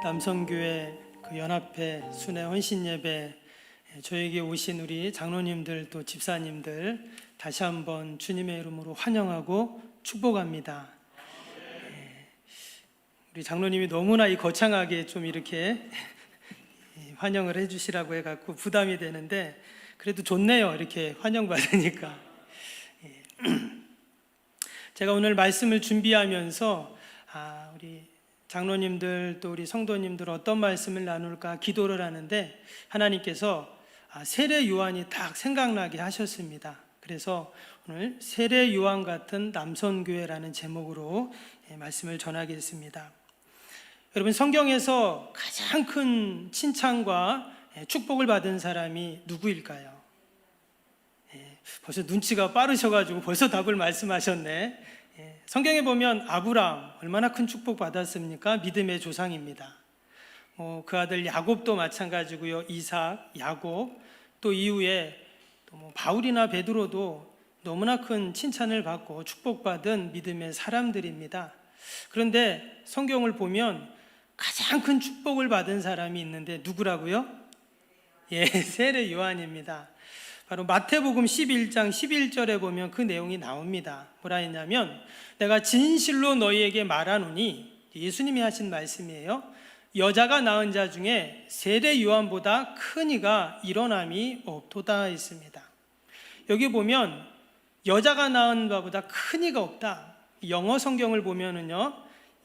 남성교회 그 연합회 순회 헌신 예배 저에게 오신 우리 장로님들 또 집사님들 다시 한번 주님의 이름으로 환영하고 축복합니다. 우리 장로님이 너무나 이 거창하게 좀 이렇게 환영을 해주시라고 해갖고 부담이 되는데 그래도 좋네요. 이렇게 환영받으니까. 제가 오늘 말씀을 준비하면서 우리 장로님들 또 우리 성도님들 어떤 말씀을 나눌까 기도를 하는데 하나님께서 세례 요한이 딱 생각나게 하셨습니다. 그래서 오늘 세례 요한 같은 남선교회라는 제목으로 말씀을 전하겠습니다. 여러분, 성경에서 가장 큰 칭찬과 축복을 받은 사람이 누구일까요? 벌써 눈치가 빠르셔가지고 벌써 답을 말씀하셨네. 성경에 보면 아브라함 얼마나 큰 축복 받았습니까? 믿음의 조상입니다. 그 아들 야곱도 마찬가지고요. 이삭, 야곱, 또 이후에 또 바울이나 베드로도 너무나 큰 칭찬을 받고 축복받은 믿음의 사람들입니다. 그런데 성경을 보면 가장 큰 축복을 받은 사람이 있는데 누구라고요? 세례 요한입니다. 바로 마태복음 11장 11절에 보면 그 내용이 나옵니다. 뭐라 했냐면 내가 진실로 너희에게 말하노니, 예수님이 하신 말씀이에요. 여자가 낳은 자 중에 세례 요한보다 큰 이가 일어남이 없도다 했습니다. 여기 보면 여자가 낳은 바보다 큰 이가 없다. 영어 성경을 보면은요,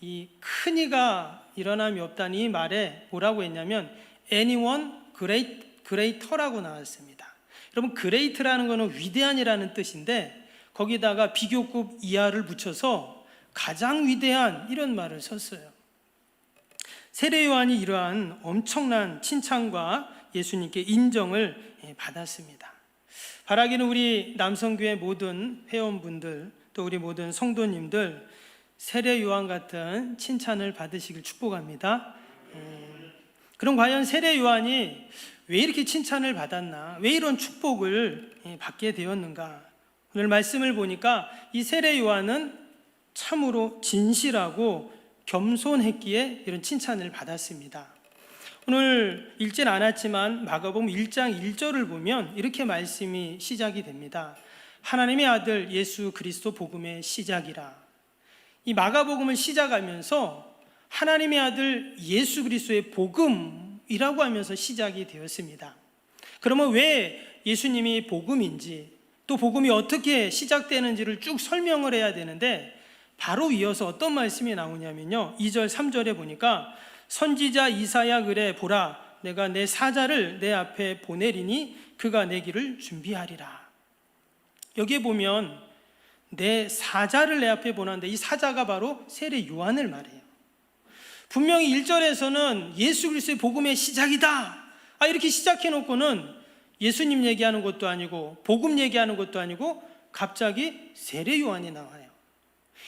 이 큰 이가 일어남이 없다는 이 말에 뭐라고 했냐면 anyone greater라고 나왔습니다. 여러분, great라는 것은 위대한이라는 뜻인데 거기다가 비교급 이하를 붙여서 가장 위대한 이런 말을 썼어요. 세례 요한이 이러한 엄청난 칭찬과 예수님께 인정을 받았습니다. 바라기는 우리 남성교회 모든 회원분들 또 우리 모든 성도님들 세례 요한 같은 칭찬을 받으시길 축복합니다. 그럼 과연 세례 요한이 왜 이렇게 칭찬을 받았나? 왜 이런 축복을 받게 되었는가? 오늘 말씀을 보니까 이 세례 요한은 참으로 진실하고 겸손했기에 이런 칭찬을 받았습니다. 오늘 읽진 않았지만 마가복음 1장 1절을 보면 이렇게 말씀이 시작이 됩니다. 하나님의 아들 예수 그리스도 복음의 시작이라. 이 마가복음을 시작하면서 하나님의 아들 예수 그리스도의 복음이라고 하면서 시작이 되었습니다. 그러면 왜 예수님이 복음인지 또 복음이 어떻게 시작되는지를 쭉 설명을 해야 되는데 바로 이어서 어떤 말씀이 나오냐면요, 2절 3절에 보니까 선지자 이사야 그래 보라 내가 내 사자를 내 앞에 보내리니 그가 내 길을 준비하리라. 여기에 보면 내 사자를 내 앞에 보내는데 이 사자가 바로 세례 요한을 말해요. 분명히 1절에서는 예수 그리스도의 복음의 시작이다 이렇게 시작해 놓고는 예수님 얘기하는 것도 아니고 복음 얘기하는 것도 아니고 갑자기 세례 요한이 나와요.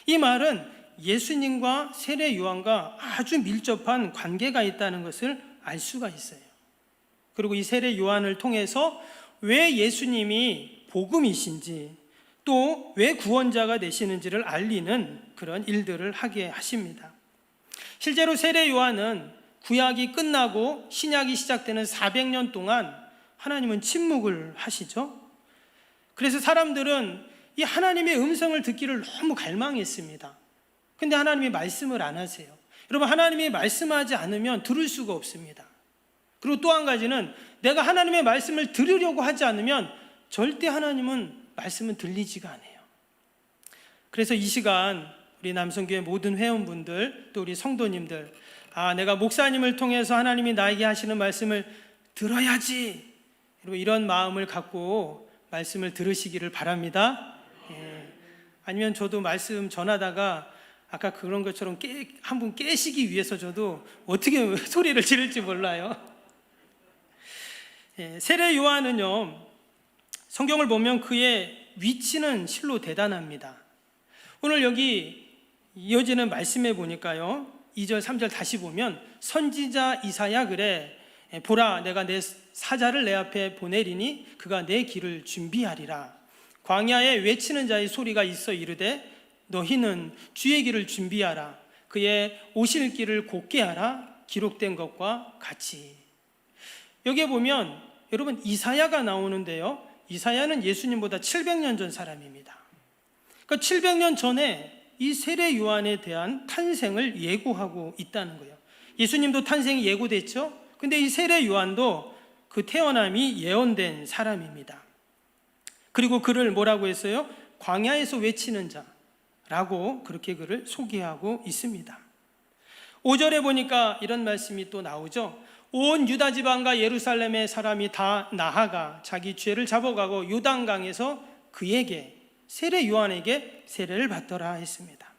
이 말은 예수님과 세례 요한과 아주 밀접한 관계가 있다는 것을 알 수가 있어요. 그리고 이 세례 요한을 통해서 왜 예수님이 복음이신지 또 왜 구원자가 되시는지를 알리는 그런 일들을 하게 하십니다. 실제로 세례 요한은 구약이 끝나고 신약이 시작되는 400년 동안 하나님은 침묵을 하시죠. 그래서 사람들은 이 하나님의 음성을 듣기를 너무 갈망했습니다. 근데 하나님이 말씀을 안 하세요. 여러분, 하나님이 말씀하지 않으면 들을 수가 없습니다. 그리고 또 한 가지는 내가 하나님의 말씀을 들으려고 하지 않으면 절대 하나님은 말씀은 들리지가 않아요. 그래서 이 시간 우리 남성교회 모든 회원분들 또 우리 성도님들, 내가 목사님을 통해서 하나님이 나에게 하시는 말씀을 들어야지, 그리고 이런 마음을 갖고 말씀을 들으시기를 바랍니다. 아니면 저도 말씀 전하다가 아까 그런 것처럼 한 분 깨시기 위해서 저도 어떻게 소리를 지를지 몰라요. 세례 요한은요, 성경을 보면 그의 위치는 실로 대단합니다. 오늘 여기 이어지는 말씀에 보니까요, 2절 3절 다시 보면 선지자 이사야 그래 보라 내가 내 사자를 내 앞에 보내리니 그가 내 길을 준비하리라. 광야에 외치는 자의 소리가 있어 이르되 너희는 주의 길을 준비하라. 그의 오실 길을 곧게 하라. 기록된 것과 같이. 여기에 보면 여러분 이사야가 나오는데요. 이사야는 예수님보다 700년 전 사람입니다. 그러니까 700년 전에 이 세례 요한에 대한 탄생을 예고하고 있다는 거예요. 예수님도 탄생이 예고됐죠. 근데 이 세례 요한도 그 태어남이 예언된 사람입니다. 그리고 그를 뭐라고 했어요? 광야에서 외치는 자라고 그렇게 그를 소개하고 있습니다. 5절에 보니까 이런 말씀이 또 나오죠. 온 유다 지방과 예루살렘의 사람이 다 나아가 자기 죄를 잡아가고 요단강에서 그에게 세례 요한에게 세례를 받더라 했습니다.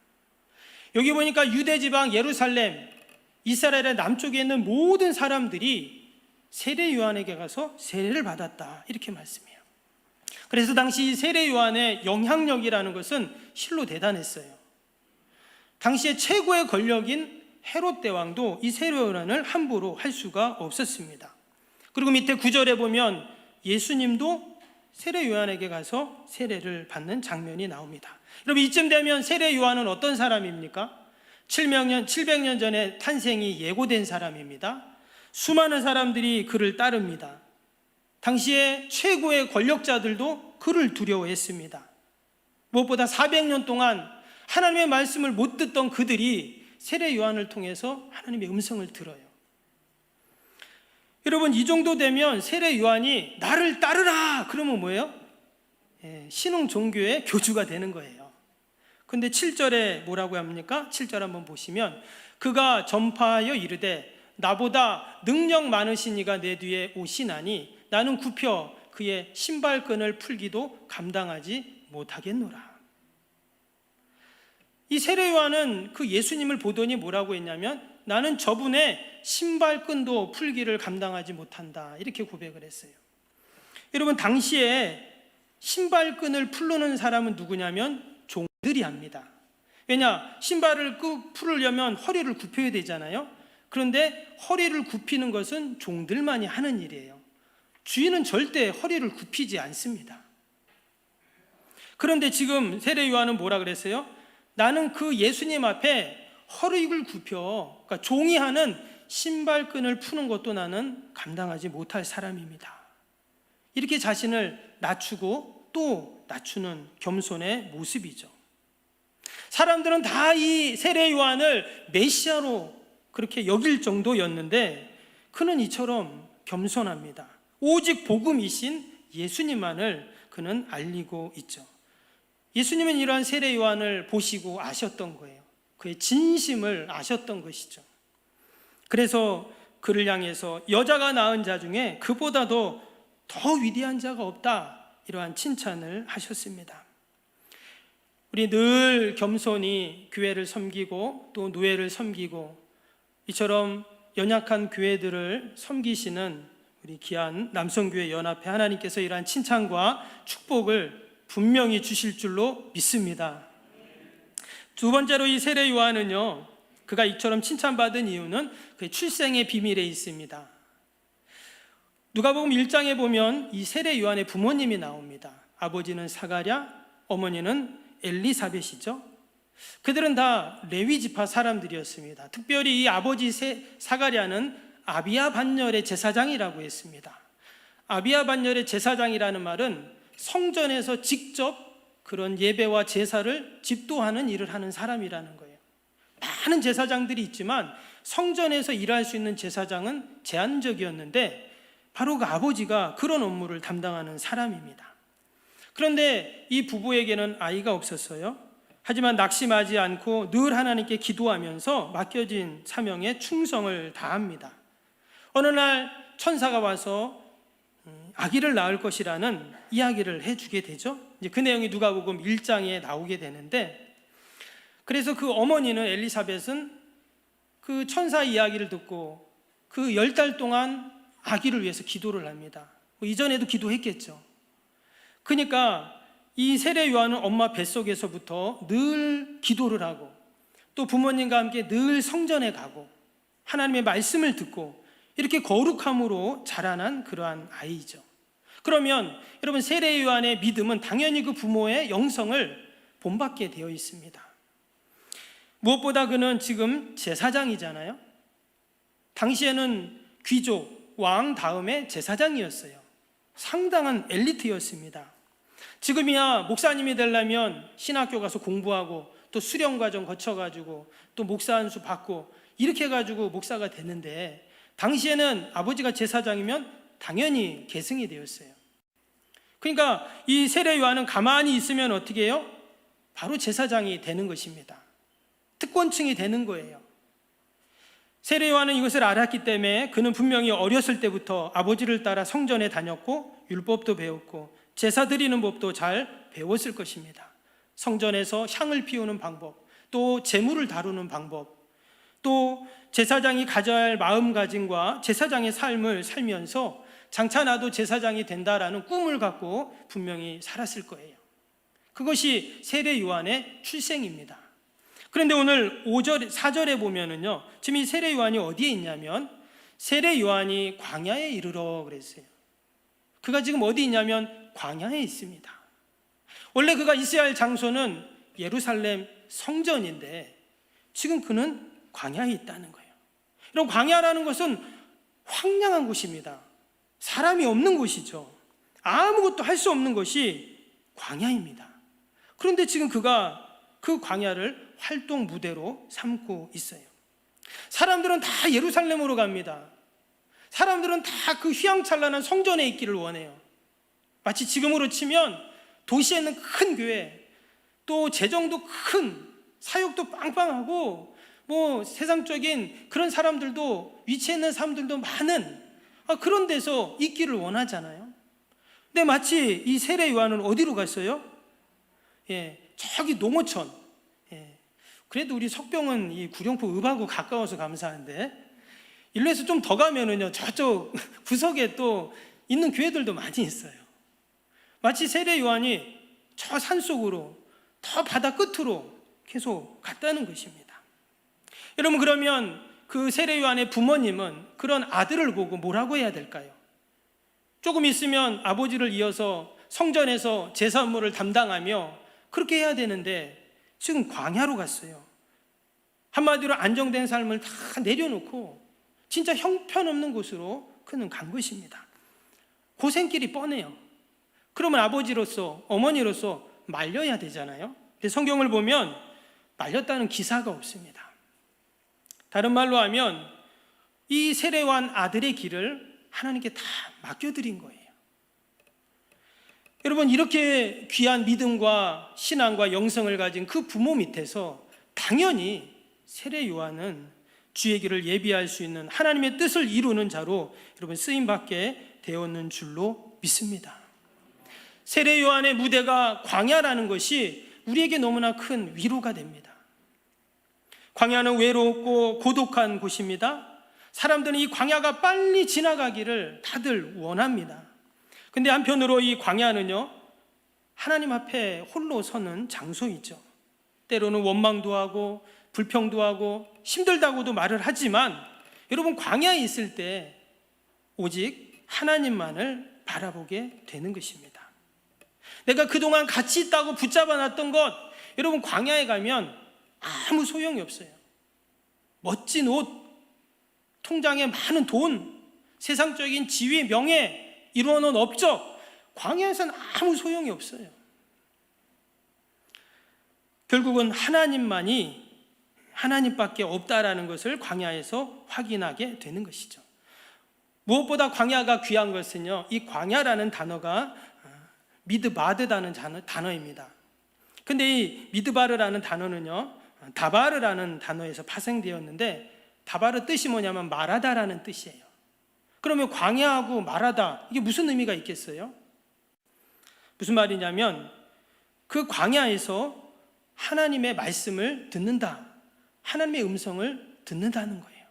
여기 보니까 유대 지방 예루살렘, 이스라엘의 남쪽에 있는 모든 사람들이 세례 요한에게 가서 세례를 받았다 이렇게 말씀해요. 그래서 당시 세례 요한의 영향력이라는 것은 실로 대단했어요. 당시의 최고의 권력인 헤롯 대왕도 이 세례 요한을 함부로 할 수가 없었습니다. 그리고 밑에 9절에 보면 예수님도 세례 요한에게 가서 세례를 받는 장면이 나옵니다. 여러분 이쯤 되면 세례 요한은 어떤 사람입니까? 700년 전에 탄생이 예고된 사람입니다. 수많은 사람들이 그를 따릅니다. 당시에 최고의 권력자들도 그를 두려워했습니다. 무엇보다 400년 동안 하나님의 말씀을 못 듣던 그들이 세례 요한을 통해서 하나님의 음성을 들어요. 여러분 이 정도 되면 세례 요한이 나를 따르라 그러면 뭐예요? 신흥 종교의 교주가 되는 거예요. 근데 7절에 뭐라고 합니까? 7절 한번 보시면 그가 전파하여 이르되 나보다 능력 많으신 이가 내 뒤에 오시나니 나는 굽혀 그의 신발끈을 풀기도 감당하지 못하겠노라. 이 세례 요한은 그 예수님을 보더니 뭐라고 했냐면 나는 저분의 신발끈도 풀기를 감당하지 못한다 이렇게 고백을 했어요. 여러분 당시에 신발끈을 풀는 사람은 누구냐면 종들이 합니다. 왜냐? 신발을 풀으려면 허리를 굽혀야 되잖아요. 그런데 허리를 굽히는 것은 종들만이 하는 일이에요. 주인은 절대 허리를 굽히지 않습니다. 그런데 지금 세례 요한은 뭐라 그랬어요? 나는 그 예수님 앞에 허리를 굽혀, 그러니까 종이 하는 신발끈을 푸는 것도 나는 감당하지 못할 사람입니다. 이렇게 자신을 낮추고 또 낮추는 겸손의 모습이죠. 사람들은 다 이 세례 요한을 메시아로 그렇게 여길 정도였는데 그는 이처럼 겸손합니다. 오직 복음이신 예수님만을 그는 알리고 있죠. 예수님은 이러한 세례 요한을 보시고 아셨던 거예요. 그의 진심을 아셨던 것이죠. 그래서 그를 향해서 여자가 낳은 자 중에 그보다도 더 위대한 자가 없다 이러한 칭찬을 하셨습니다. 우리 늘 겸손히 교회를 섬기고 또 노예를 섬기고 이처럼 연약한 교회들을 섬기시는 우리 귀한 남성교회 연합회 하나님께서 이러한 칭찬과 축복을 분명히 주실 줄로 믿습니다. 두 번째로 이 세례 요한은요, 그가 이처럼 칭찬받은 이유는 그의 출생의 비밀에 있습니다. 누가복음 1장에 보면 이 세례 요한의 부모님이 나옵니다. 아버지는 사가랴, 어머니는 엘리사벳이죠. 그들은 다 레위 지파 사람들이었습니다. 특별히 이 아버지 사가랴는 아비야 반열의 제사장이라고 했습니다. 아비야 반열의 제사장이라는 말은 성전에서 직접 그런 예배와 제사를 집도하는 일을 하는 사람이라는 거예요. 많은 제사장들이 있지만 성전에서 일할 수 있는 제사장은 제한적이었는데 바로 그 아버지가 그런 업무를 담당하는 사람입니다. 그런데 이 부부에게는 아이가 없었어요. 하지만 낙심하지 않고 늘 하나님께 기도하면서 맡겨진 사명에 충성을 다합니다. 어느 날 천사가 와서 아기를 낳을 것이라는 이야기를 해주게 되죠. 이제 그 내용이 누가복음 1장에 나오게 되는데, 그래서 그 어머니는 엘리사벳은 그 천사 이야기를 듣고 그 10달 동안 아기를 위해서 기도를 합니다. 이전에도 기도했겠죠. 그러니까 이 세례 요한은 엄마 뱃속에서부터 늘 기도를 하고 또 부모님과 함께 늘 성전에 가고 하나님의 말씀을 듣고 이렇게 거룩함으로 자라난 그러한 아이죠. 그러면 여러분 세례 요한의 믿음은 당연히 그 부모의 영성을 본받게 되어 있습니다. 무엇보다 그는 지금 제사장이잖아요. 당시에는 귀족, 왕 다음에 제사장이었어요. 상당한 엘리트였습니다. 지금이야 목사님이 되려면 신학교 가서 공부하고 또 수련 과정 거쳐가지고 또 목사 안수 받고 이렇게 해가지고 목사가 됐는데, 당시에는 아버지가 제사장이면 당연히 계승이 되었어요. 그러니까 이 세례 요한은 가만히 있으면 어떻게 해요? 바로 제사장이 되는 것입니다. 특권층이 되는 거예요. 세례 요한은 이것을 알았기 때문에 그는 분명히 어렸을 때부터 아버지를 따라 성전에 다녔고 율법도 배웠고 제사 드리는 법도 잘 배웠을 것입니다. 성전에서 향을 피우는 방법, 또 제물을 다루는 방법, 또 제사장이 가져야 할 마음가짐과 제사장의 삶을 살면서 장차 나도 제사장이 된다라는 꿈을 갖고 분명히 살았을 거예요. 그것이 세례 요한의 출생입니다. 그런데 오늘 5절, 4절에 보면은요, 지금 이 세례 요한이 어디에 있냐면 세례 요한이 광야에 이르러 그랬어요. 그가 지금 어디 있냐면 광야에 있습니다. 원래 그가 있어야 할 장소는 예루살렘 성전인데 지금 그는 광야에 있다는 거예요. 이런 광야라는 것은 황량한 곳입니다. 사람이 없는 곳이죠. 아무것도 할 수 없는 것이 광야입니다. 그런데 지금 그가 그 광야를 활동 무대로 삼고 있어요. 사람들은 다 예루살렘으로 갑니다. 사람들은 다 그 휘황찬란한 성전에 있기를 원해요. 마치 지금으로 치면 도시에 있는 큰 교회, 또 재정도 큰, 사역도 빵빵하고 뭐 세상적인 그런 사람들도, 위치에 있는 사람들도 많은 그런 데서 있기를 원하잖아요. 근데 마치 이 세례 요한은 어디로 갔어요? 저기 농어촌. 그래도 우리 석병은 이 구룡포 읍하고 가까워서 감사한데, 일루에서 좀 더 가면은요, 저쪽 구석에 또 있는 교회들도 많이 있어요. 마치 세례 요한이 저 산속으로, 더 바다 끝으로 계속 갔다는 것입니다. 여러분, 그러면 그 세례 요한의 부모님은 그런 아들을 보고 뭐라고 해야 될까요? 조금 있으면 아버지를 이어서 성전에서 제사 업무를 담당하며 그렇게 해야 되는데 지금 광야로 갔어요. 한마디로 안정된 삶을 다 내려놓고 진짜 형편없는 곳으로 그는 간 것입니다. 고생길이 뻔해요. 그러면 아버지로서, 어머니로서 말려야 되잖아요. 근데 성경을 보면 말렸다는 기사가 없습니다. 다른 말로 하면 이 세례 요한 아들의 길을 하나님께 다 맡겨드린 거예요. 여러분, 이렇게 귀한 믿음과 신앙과 영성을 가진 그 부모 밑에서 당연히 세례 요한은 주의 길을 예비할 수 있는 하나님의 뜻을 이루는 자로 여러분 쓰임받게 되었는 줄로 믿습니다. 세례 요한의 무대가 광야라는 것이 우리에게 너무나 큰 위로가 됩니다. 광야는 외롭고 고독한 곳입니다. 사람들은 이 광야가 빨리 지나가기를 다들 원합니다. 근데 한편으로 이 광야는요, 하나님 앞에 홀로 서는 장소이죠. 때로는 원망도 하고 불평도 하고 힘들다고도 말을 하지만 여러분, 광야에 있을 때 오직 하나님만을 바라보게 되는 것입니다. 내가 그동안 같이 있다고 붙잡아 놨던 것, 여러분 광야에 가면 아무 소용이 없어요. 멋진 옷, 통장에 많은 돈, 세상적인 지위, 명예, 이루어놓은 업적, 광야에서는 아무 소용이 없어요. 결국은 하나님밖에 없다라는 것을 광야에서 확인하게 되는 것이죠. 무엇보다 광야가 귀한 것은요, 이 광야라는 단어가 미드바르라는 단어입니다. 근데 이 미드바르라는 단어는요, 다바르라는 단어에서 파생되었는데, 다바르 뜻이 뭐냐면 말하다라는 뜻이에요. 그러면 광야하고 말하다, 이게 무슨 의미가 있겠어요? 무슨 말이냐면 그 광야에서 하나님의 말씀을 듣는다, 하나님의 음성을 듣는다는 거예요.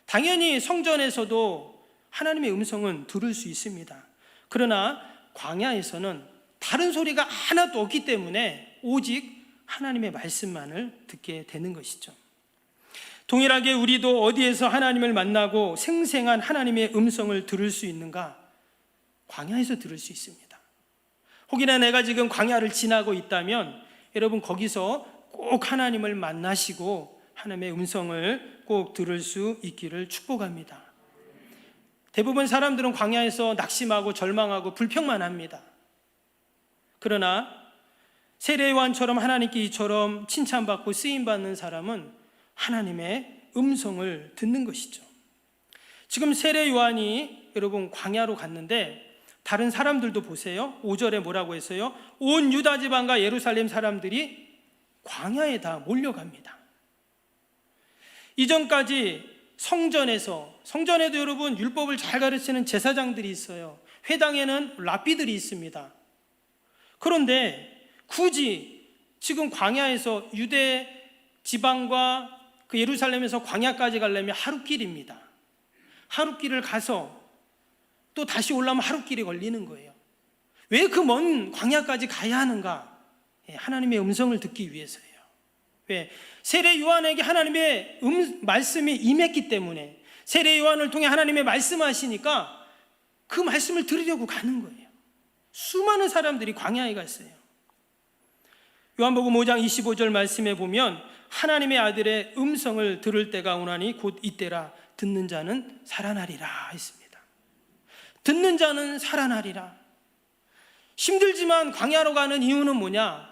당연히 성전에서도 하나님의 음성은 들을 수 있습니다. 그러나 광야에서는 다른 소리가 하나도 없기 때문에 오직 하나님의 말씀만을 듣게 되는 것이죠. 동일하게 우리도 어디에서 하나님을 만나고 생생한 하나님의 음성을 들을 수 있는가? 광야에서 들을 수 있습니다. 혹이나 내가 지금 광야를 지나고 있다면 여러분, 거기서 꼭 하나님을 만나시고 하나님의 음성을 꼭 들을 수 있기를 축복합니다. 대부분 사람들은 광야에서 낙심하고 절망하고 불평만 합니다. 그러나 세례 요한처럼 하나님께 이처럼 칭찬받고 쓰임받는 사람은 하나님의 음성을 듣는 것이죠. 지금 세례 요한이 여러분 광야로 갔는데 다른 사람들도 보세요. 5절에 뭐라고 했어요? 온 유다 지방과 예루살렘 사람들이 광야에 다 몰려갑니다. 이전까지 성전에도 여러분 율법을 잘 가르치는 제사장들이 있어요. 회당에는 랍비들이 있습니다. 그런데 굳이 지금 광야에서 유대 지방과 그 예루살렘에서 광야까지 가려면 하루길입니다. 하루길을 가서 또 다시 올라오면 하루길이 걸리는 거예요. 왜 그 먼 광야까지 가야 하는가? 하나님의 음성을 듣기 위해서예요. 왜? 세례 요한에게 하나님의 말씀이 임했기 때문에 세례 요한을 통해 하나님의 말씀하시니까 그 말씀을 들으려고 가는 거예요. 수많은 사람들이 광야에 갔어요. 요한복음 5장 25절 말씀에 보면 하나님의 아들의 음성을 들을 때가 오나니 곧 이때라 듣는 자는 살아나리라 했습니다. 듣는 자는 살아나리라. 힘들지만 광야로 가는 이유는 뭐냐?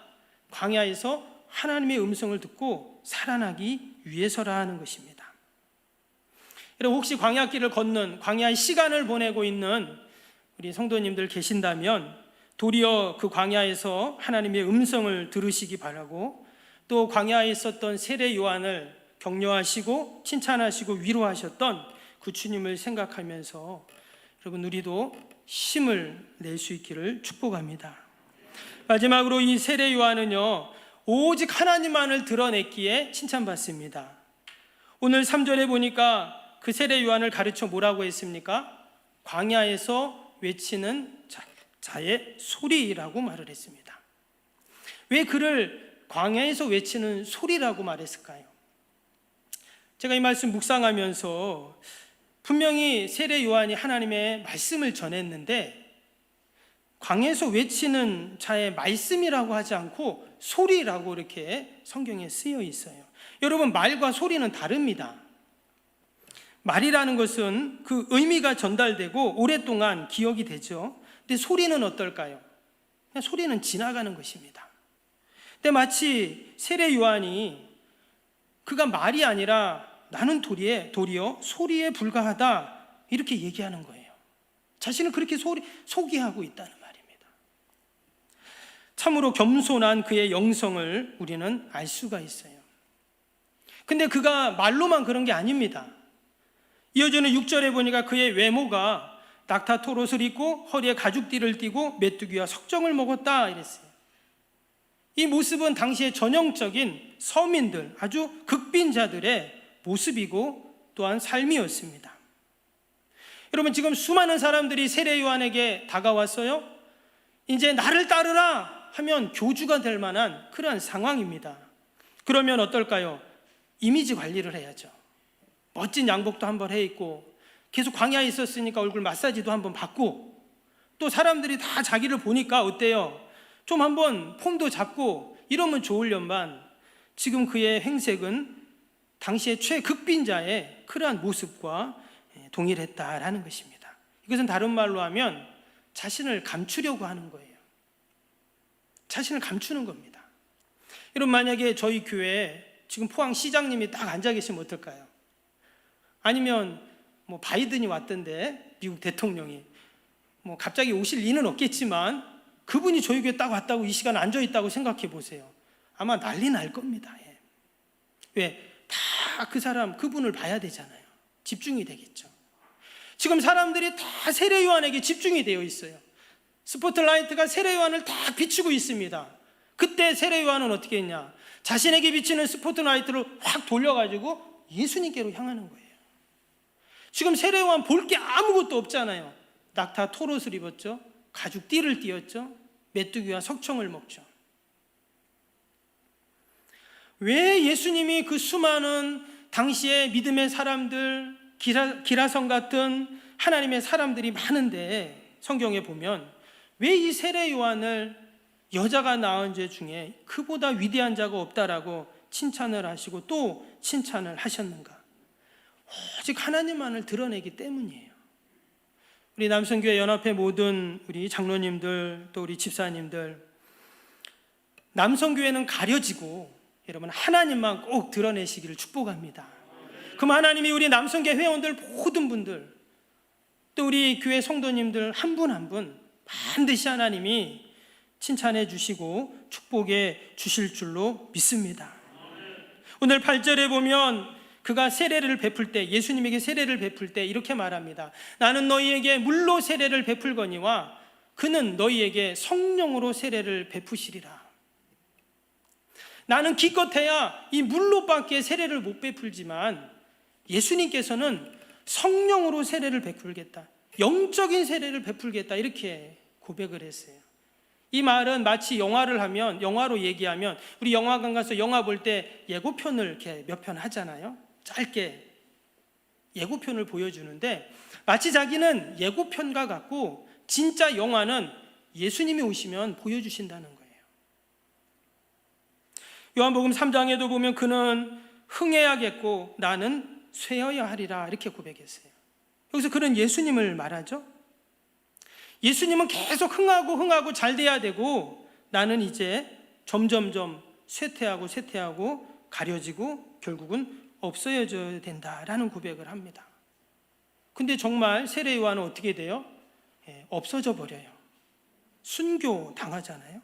광야에서 하나님의 음성을 듣고 살아나기 위해서라 하는 것입니다. 여러분 혹시 광야길을 걷는 광야의 시간을 보내고 있는 우리 성도님들 계신다면 도리어 그 광야에서 하나님의 음성을 들으시기 바라고 또 광야에 있었던 세례 요한을 격려하시고 칭찬하시고 위로하셨던 그 주님을 생각하면서 여러분 우리도 힘을 낼 수 있기를 축복합니다. 마지막으로 이 세례 요한은요 오직 하나님만을 드러냈기에 칭찬받습니다. 오늘 3절에 보니까 그 세례 요한을 가르쳐 뭐라고 했습니까? 광야에서 외치는 자의 소리라고 말을 했습니다. 왜 그를 광야에서 외치는 소리라고 말했을까요? 제가 이 말씀 묵상하면서 분명히 세례 요한이 하나님의 말씀을 전했는데 광야에서 외치는 자의 말씀이라고 하지 않고 소리라고 이렇게 성경에 쓰여 있어요. 여러분 말과 소리는 다릅니다. 말이라는 것은 그 의미가 전달되고 오랫동안 기억이 되죠. 근데 소리는 어떨까요? 그냥 소리는 지나가는 것입니다. 근데 마치 세례 요한이 그가 말이 아니라 나는 도리어 소리에 불과하다 이렇게 얘기하는 거예요. 자신을 그렇게 소개하고 있다는 말입니다. 참으로 겸손한 그의 영성을 우리는 알 수가 있어요. 근데 그가 말로만 그런 게 아닙니다. 이어지는 6절에 보니까 그의 외모가 낙타 토롯을 입고 허리에 가죽띠를 띠고 메뚜기와 석정을 먹었다 이랬어요. 이 모습은 당시의 전형적인 서민들, 아주 극빈자들의 모습이고 또한 삶이었습니다. 여러분 지금 수많은 사람들이 세례 요한에게 다가왔어요. 이제 나를 따르라 하면 교주가 될 만한 그러한 상황입니다. 그러면 어떨까요? 이미지 관리를 해야죠. 멋진 양복도 한번 해 입고 계속 광야에 있었으니까 얼굴 마사지도 한번 받고 또 사람들이 다 자기를 보니까 어때요? 좀 한번 폼도 잡고 이러면 좋으련만 지금 그의 행색은 당시의 최극빈자의 그러한 모습과 동일했다라는 것입니다. 이것은 다른 말로 하면 자신을 감추려고 하는 거예요. 자신을 감추는 겁니다. 여러분 만약에 저희 교회에 지금 포항 시장님이 딱 앉아 계시면 어떨까요? 아니면 뭐 바이든이 왔던데 미국 대통령이 뭐 갑자기 오실 리는 없겠지만 그분이 저희 교회에 딱 왔다고 이 시간에 앉아 있다고 생각해 보세요. 아마 난리 날 겁니다. 왜? 다 그 사람 그분을 봐야 되잖아요. 집중이 되겠죠. 지금 사람들이 다 세례 요한에게 집중이 되어 있어요. 스포트라이트가 세례 요한을 다 비추고 있습니다. 그때 세례 요한은 어떻게 했냐? 자신에게 비치는 스포트라이트를 확 돌려가지고 예수님께로 향하는 거예요. 지금 세례 요한 볼 게 아무것도 없잖아요. 낙타 토롯을 입었죠. 가죽 띠를 띠었죠. 메뚜기와 석청을 먹죠. 왜 예수님이 그 수많은 당시의 믿음의 사람들, 기라성 같은 하나님의 사람들이 많은데 성경에 보면 왜 이 세례 요한을 여자가 낳은 죄 중에 그보다 위대한 자가 없다라고 칭찬을 하시고 또 칭찬을 하셨는가? 오직 하나님만을 드러내기 때문이에요. 우리 남성교회 연합회 모든 우리 장로님들 또 우리 집사님들, 남성교회는 가려지고 여러분 하나님만 꼭 드러내시기를 축복합니다. 그럼 하나님이 우리 남성교회 회원들 모든 분들 또 우리 교회 성도님들 한 분 한 분 반드시 하나님이 칭찬해 주시고 축복해 주실 줄로 믿습니다. 오늘 8절에 보면 그가 세례를 베풀 때, 예수님에게 세례를 베풀 때 이렇게 말합니다. 나는 너희에게 물로 세례를 베풀거니와 그는 너희에게 성령으로 세례를 베푸시리라. 나는 기껏해야 이 물로밖에 세례를 못 베풀지만 예수님께서는 성령으로 세례를 베풀겠다, 영적인 세례를 베풀겠다, 이렇게 고백을 했어요. 이 말은 마치 영화로 얘기하면 우리 영화관 가서 영화 볼 때 예고편을 이렇게 몇 편 하잖아요. 짧게 예고편을 보여주는데 마치 자기는 예고편과 같고 진짜 영화는 예수님이 오시면 보여주신다는 거예요. 요한복음 3장에도 보면 그는 흥해야겠고 나는 쇠어야 하리라, 이렇게 고백했어요. 여기서 그는 예수님을 말하죠. 예수님은 계속 흥하고 잘 돼야 되고 나는 이제 점점점 쇠퇴하고 가려지고 결국은 없어져야 된다라는 고백을 합니다. 근데 정말 세례 요한은 어떻게 돼요? 없어져 버려요. 순교 당하잖아요.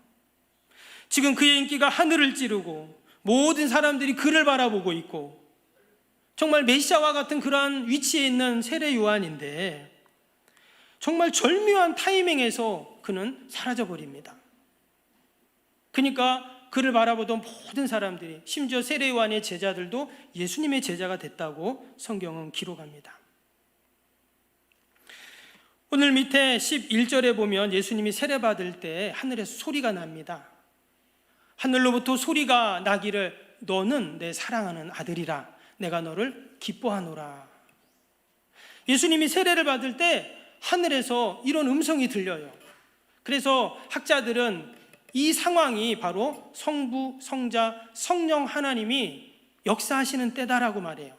지금 그의 인기가 하늘을 찌르고 모든 사람들이 그를 바라보고 있고 정말 메시아와 같은 그러한 위치에 있는 세례 요한인데 정말 절묘한 타이밍에서 그는 사라져 버립니다. 그러니까 그를 바라보던 모든 사람들이, 심지어 세례 요한의 제자들도 예수님의 제자가 됐다고 성경은 기록합니다. 오늘 밑에 11절에 보면 예수님이 세례받을 때 하늘에서 소리가 납니다. 하늘로부터 소리가 나기를 너는 내 사랑하는 아들이라, 내가 너를 기뻐하노라. 예수님이 세례를 받을 때 하늘에서 이런 음성이 들려요. 그래서 학자들은 이 상황이 바로 성부, 성자, 성령 하나님이 역사하시는 때다라고 말해요.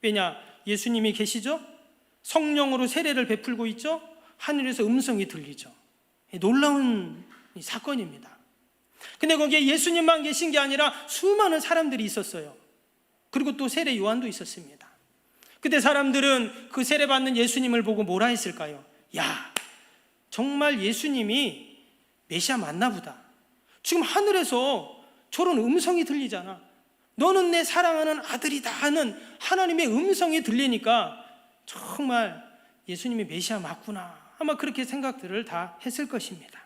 왜냐? 예수님이 계시죠? 성령으로 세례를 베풀고 있죠? 하늘에서 음성이 들리죠. 놀라운 사건입니다. 근데 거기에 예수님만 계신 게 아니라 수많은 사람들이 있었어요. 그리고 또 세례 요한도 있었습니다. 그때 사람들은 그 세례 받는 예수님을 보고 뭐라 했을까요? 야, 정말 예수님이 메시아 맞나 보다. 지금 하늘에서 저런 음성이 들리잖아. 너는 내 사랑하는 아들이다 하는 하나님의 음성이 들리니까 정말 예수님이 메시아 맞구나, 아마 그렇게 생각들을 다 했을 것입니다.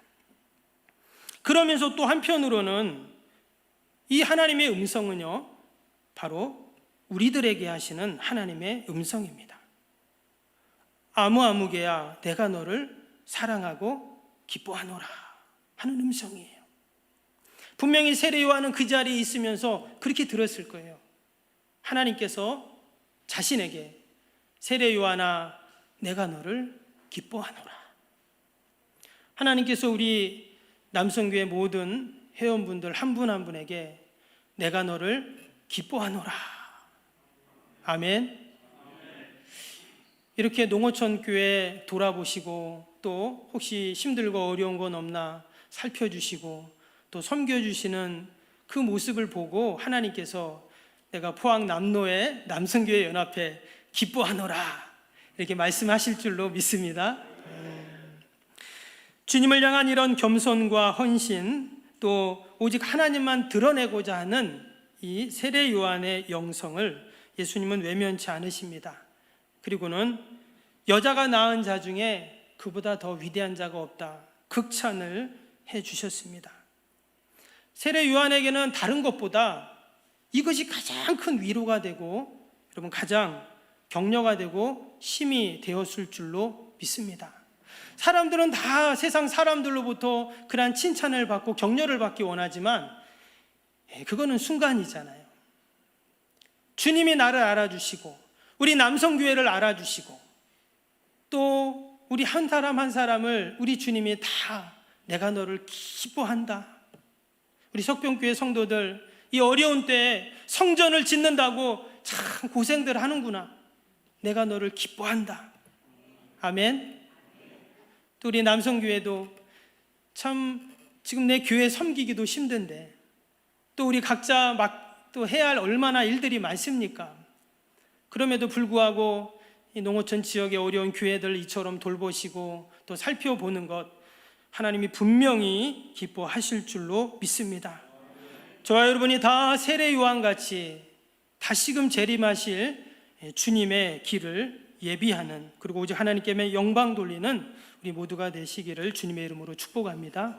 그러면서 또 한편으로는 이 하나님의 음성은요, 바로 우리들에게 하시는 하나님의 음성입니다. 아무개야 내가 너를 사랑하고 기뻐하노라 하는 음성이에요. 분명히 세례 요한은 그 자리에 있으면서 그렇게 들었을 거예요. 하나님께서 자신에게 세례 요한아 내가 너를 기뻐하노라. 하나님께서 우리 남성교회 모든 회원분들 한 분 한 분에게 내가 너를 기뻐하노라. 아멘. 이렇게 농어촌 교회 돌아보시고 또 혹시 힘들고 어려운 건 없나 살펴주시고 또 섬겨주시는 그 모습을 보고 하나님께서 내가 포항 남로의 남성교회 연합회 기뻐하노라 이렇게 말씀하실 줄로 믿습니다. 주님을 향한 이런 겸손과 헌신, 또 오직 하나님만 드러내고자 하는 이 세례 요한의 영성을 예수님은 외면치 않으십니다. 그리고는 여자가 낳은 자 중에 그보다 더 위대한 자가 없다, 극찬을 해주셨습니다. 세례 요한에게는 다른 것보다 이것이 가장 큰 위로가 되고 여러분 가장 격려가 되고 힘이 되었을 줄로 믿습니다. 사람들은 다 세상 사람들로부터 그러한 칭찬을 받고 격려를 받기 원하지만 그거는 순간이잖아요. 주님이 나를 알아주시고 우리 남성교회를 알아주시고 또 우리 한 사람 한 사람을 우리 주님이 다 내가 너를 기뻐한다. 우리 석병교회 성도들 이 어려운 때에 성전을 짓는다고 참 고생들 하는구나. 내가 너를 기뻐한다. 아멘. 또 우리 남성교회도 참 지금 내 교회 섬기기도 힘든데 또 우리 각자 또 해야 할 얼마나 일들이 많습니까? 그럼에도 불구하고 이 농어촌 지역의 어려운 교회들 이처럼 돌보시고 또 살펴보는 것 하나님이 분명히 기뻐하실 줄로 믿습니다. 저와 여러분이 다 세례 요한같이 다시금 재림하실 주님의 길을 예비하는, 그리고 오직 하나님께 영광 돌리는 우리 모두가 되시기를 주님의 이름으로 축복합니다.